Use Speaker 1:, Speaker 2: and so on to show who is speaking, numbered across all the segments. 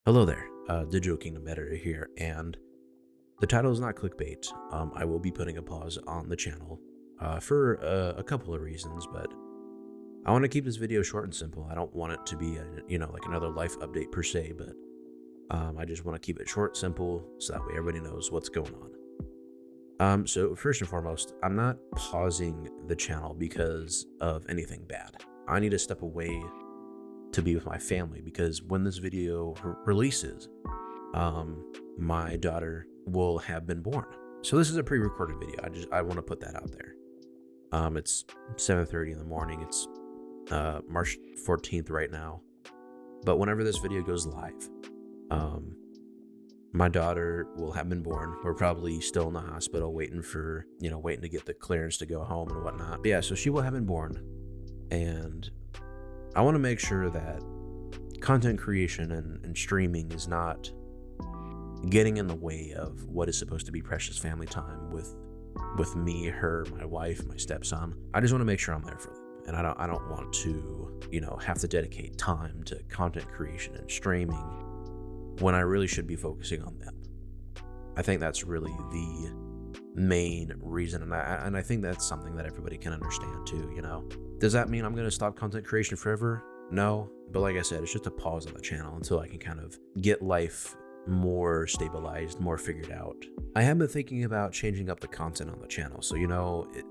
Speaker 1: Hello there, Digital Kingdom Editor here, and the title is not clickbait. I will be putting a pause on the channel for a couple of reasons, but I want to keep this video short and simple. I don't want it to be, like another life update per se, but I just want to keep it short, simple, so that way everybody knows what's going on. So first and foremost, I'm not pausing the channel because of anything bad. I need to step away to be with my family because when this video releases, my daughter will have been born. So this is a pre-recorded video. I want to put that out there. It's 7:30 in the morning. It's March 14th right now. But whenever this video goes live, my daughter will have been born. We're probably still in the hospital waiting to get the clearance to go home and whatnot. But yeah, so she will have been born, and I want to make sure that content creation and streaming is not getting in the way of what is supposed to be precious family time with me, her, my wife, my stepson. I just want to make sure I'm there for them, and I don't want to have to dedicate time to content creation and streaming when I really should be focusing on them. I think that's really the main reason, and I think that's something that everybody can understand too. Does that mean I'm going to stop content creation forever? No, but like I said, it's just a pause on the channel until I can kind of get life more stabilized, more figured out. I have been thinking about changing up the content on the channel. So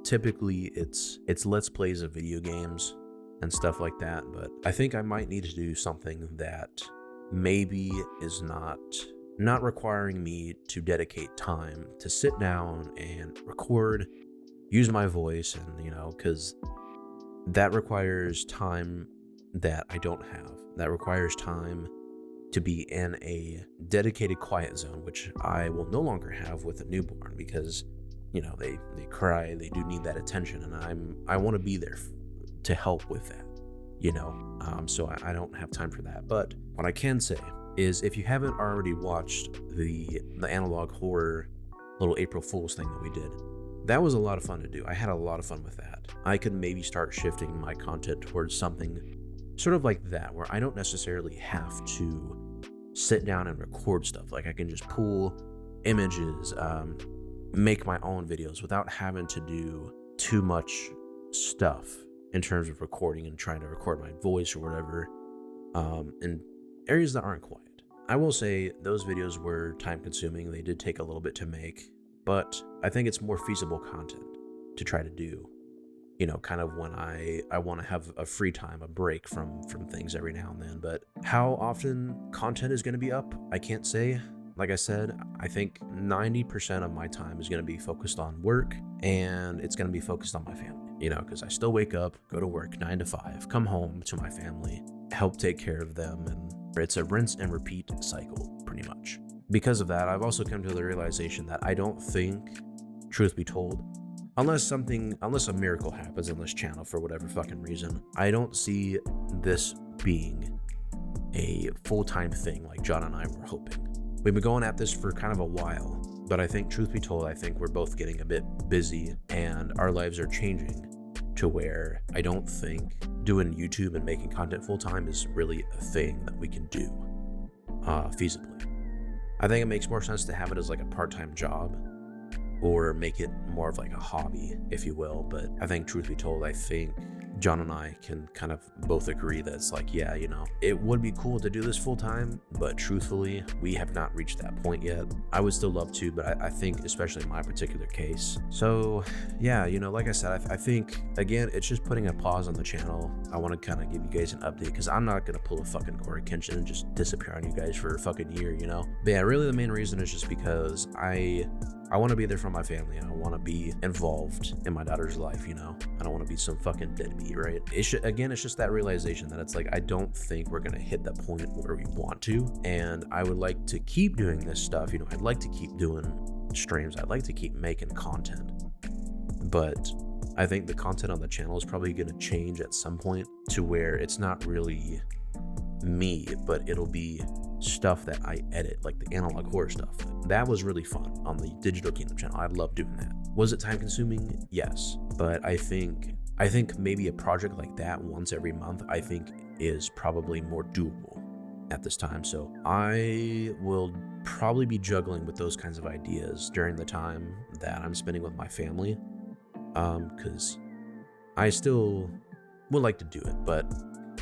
Speaker 1: typically it's let's plays of video games and stuff like that, but I think I might need to do something that maybe is not requiring me to dedicate time to sit down and record, use my voice, and because that requires time that I don't have. That requires time to be in a dedicated quiet zone, which I will no longer have with a newborn because they cry, they do need that attention, and I want to be there to help with that. So I don't have time for that. But what I can say is, if you haven't already watched the analog horror little April Fool's thing that we did, that was a lot of fun to do. I had a lot of fun with that. I could maybe start shifting my content towards something sort of like that, where I don't necessarily have to sit down and record stuff. Like I can just pull images, make my own videos without having to do too much stuff in terms of recording and trying to record my voice or whatever, in areas that aren't quiet. I will say those videos were time consuming. They did take a little bit to make, but I think it's more feasible content to try to do, kind of when I want to have a free time, a break from things every now and then. But how often content is going to be up, I can't say. Like I said, I think 90% of my time is going to be focused on work, and it's going to be focused on my family, because I still wake up, go to work 9 to 5, come home to my family, help take care of them, and it's a rinse and repeat cycle pretty much. Because of that, I've also come to the realization that I don't think, truth be told, unless a miracle happens on this channel for whatever fucking reason, I don't see this being a full-time thing like John and I were hoping. We've been going at this for kind of a while, but I think, truth be told, I think we're both getting a bit busy and our lives are changing to where I don't think doing YouTube and making content full-time is really a thing that we can do feasibly. I think it makes more sense to have it as like a part-time job, or make it more of like a hobby, if you will. But I think, truth be told, I think John and I can kind of both agree that it's like, yeah, it would be cool to do this full time, but truthfully, we have not reached that point yet. I would still love to, but I think, especially in my particular case. So yeah, like I said, I think, again, it's just putting a pause on the channel. I want to kind of give you guys an update because I'm not going to pull a fucking Corey Kenshin and just disappear on you guys for a fucking year, But yeah, really the main reason is just because I want to be there for my family, and I want to be involved in my daughter's life, I don't want to be some fucking deadbeat, right? It's just that realization that it's like, I don't think we're going to hit that point where we want to, and I would like to keep doing this stuff, I'd like to keep doing streams, I'd like to keep making content, but I think the content on the channel is probably going to change at some point to where it's not really me, but it'll be stuff that I edit, like the analog horror stuff. That was really fun on the Digital Kingdom channel. I love doing that. Was it time consuming? Yes, but I think maybe a project like that once every month, I think is probably more doable. at this time, so I will probably be juggling with those kinds of ideas during the time that I'm spending with my family, because I still would like to do it, but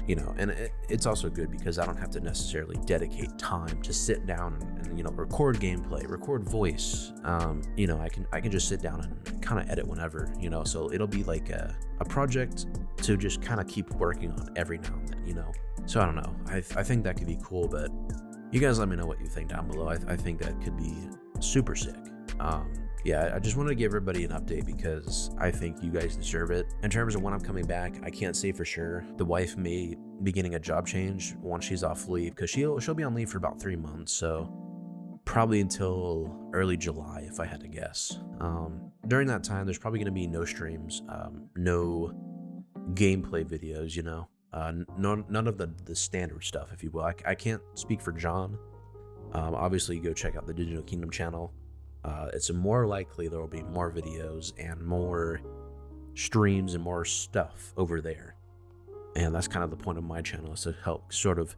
Speaker 1: and it's also good because I don't have to necessarily dedicate time to sit down and record gameplay, record voice. I can just sit down and kind of edit whenever, so it'll be like a project to just kind of keep working on every now and then, so I don't know. I think that could be cool, but you guys let me know what you think down below. I think that could be super sick. Yeah, I just wanted to give everybody an update because I think you guys deserve it. In terms of when I'm coming back, I can't say for sure. The wife may be getting a job change once she's off leave, because she'll be on leave for about 3 months, so probably until early July if I had to guess. During that time, there's probably going to be no streams, no gameplay videos, none of the standard stuff, if you will. I can't speak for John. Obviously, go check out the Digital Kingdom channel. It's more likely there will be more videos and more streams and more stuff over there. And that's kind of the point of my channel, is to help sort of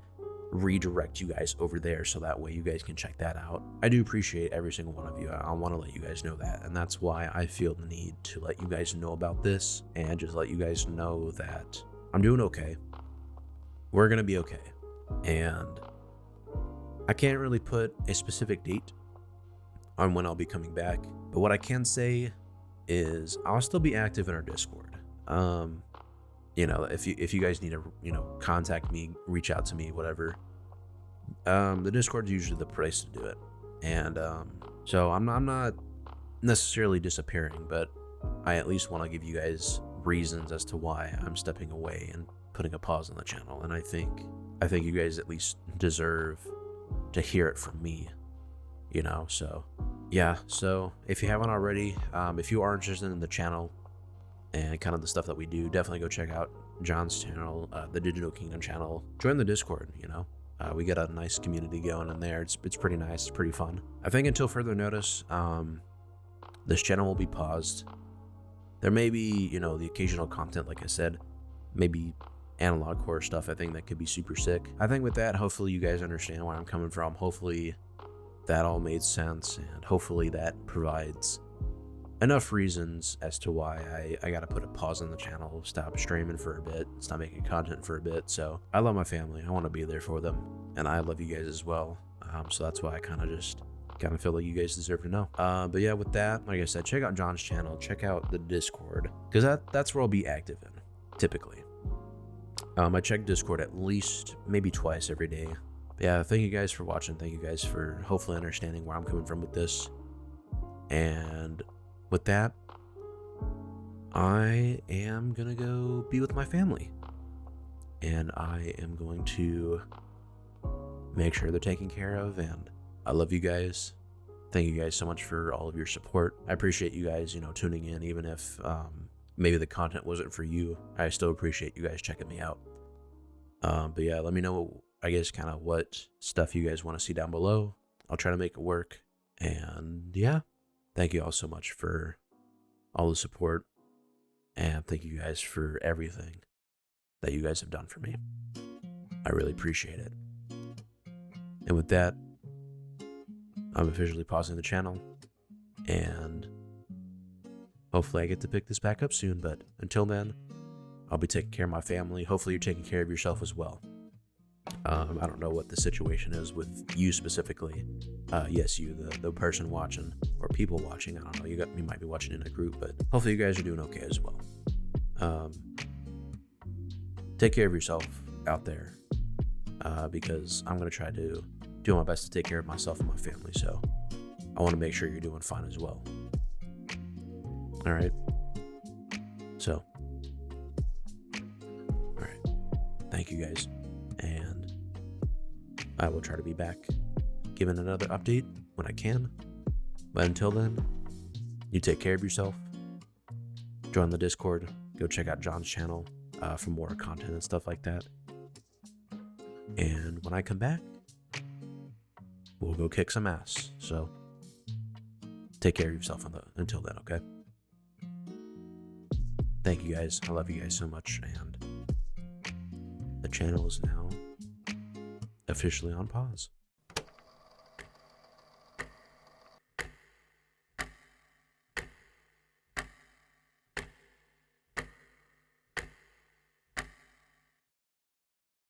Speaker 1: redirect you guys over there, so that way you guys can check that out. I do appreciate every single one of you. I want to let you guys know that, and that's why I feel the need to let you guys know about this and just let you guys know that I'm doing okay. We're gonna be okay, and I can't really put a specific date on when I'll be coming back, but what I can say is I'll still be active in our Discord. If you guys need to contact me, reach out to me, whatever, the Discord is usually the place to do it. And so I'm not necessarily disappearing, but I at least want to give you guys reasons as to why I'm stepping away and putting a pause on the channel. And I think you guys at least deserve to hear it from me, so yeah. So if you haven't already, if you are interested in the channel and kind of the stuff that we do, definitely go check out John's channel, the Digital Kingdom channel. Join the Discord. We got a nice community going in there. It's pretty nice. It's pretty fun. I think until further notice, this channel will be paused. There may be the occasional content, like I said, maybe analog horror stuff. I think that could be super sick. I think with that, hopefully you guys understand where I'm coming from. Hopefully that all made sense, and hopefully that provides enough reasons as to why I gotta put a pause on the channel, stop streaming for a bit, stop making content for a bit. So I love my family. I want to be there for them, and I love you guys as well. So that's why I kind of feel like you guys deserve to know. But yeah, with that, like I said, check out John's channel, check out the Discord, because that's where I'll be active in typically. I check Discord at least maybe twice every day. Yeah, thank you guys for watching. Thank you guys for hopefully understanding where I'm coming from with this. And with that, I am gonna go be with my family, and I am going to make sure they're taken care of. And I love you guys. Thank you guys so much for all of your support. I appreciate you guys, tuning in, even if maybe the content wasn't for you. I still appreciate you guys checking me out. But yeah, let me know, I guess, kind of what stuff you guys want to see down below. I'll try to make it work. And yeah, thank you all so much for all the support. And thank you guys for everything that you guys have done for me. I really appreciate it. And with that, I'm officially pausing the channel. And hopefully I get to pick this back up soon. But until then, I'll be taking care of my family. Hopefully you're taking care of yourself as well. I don't know what the situation is with you specifically. Yes, you, the person watching, or people watching. I don't know. You might be watching in a group, but hopefully you guys are doing okay as well. Take care of yourself out there, because I'm gonna try to do my best to take care of myself and my family. So I want to make sure you're doing fine as well. All right. So, all right. Thank you guys. And I will try to be back giving another update when I can. But until then, you take care of yourself. Join the Discord. Go check out John's channel for more content and stuff like that. And when I come back, we'll go kick some ass. So take care of yourself until then, okay? Thank you guys. I love you guys so much. And the channel is now officially on pause.